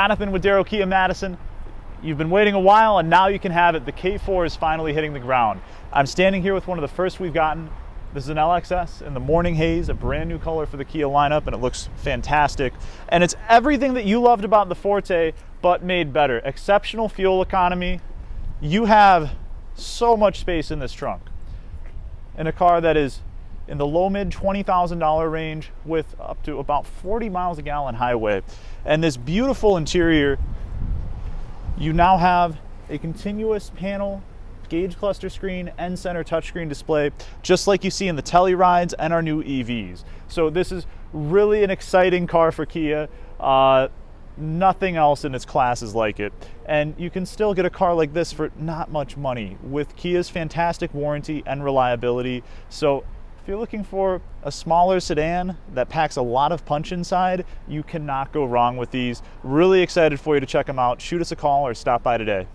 Jonathan with Darrow Kia Madison. You've been waiting a while and now you can have it. The K4 is finally hitting the ground. I'm standing here with one of the first we've gotten. This is an LXS in the Morning Haze, a brand new color for the Kia lineup, and it looks fantastic. And it's everything that you loved about the Forte, but made better. Exceptional fuel economy. You have so much space in this trunk. In a car that is in the low mid $20,000 range with up to about 40 miles a gallon highway. And this beautiful interior, you now have a continuous panel gauge cluster screen and center touchscreen display, just like you see in the Tellurides and our new EVs. So this is really an exciting car for Kia. Nothing else in its class is like it. And you can still get a car like this for not much money with Kia's fantastic warranty and reliability. So if you're looking for a smaller sedan that packs a lot of punch inside, you cannot go wrong with these. Really excited for you to check them out. Shoot us a call or stop by today.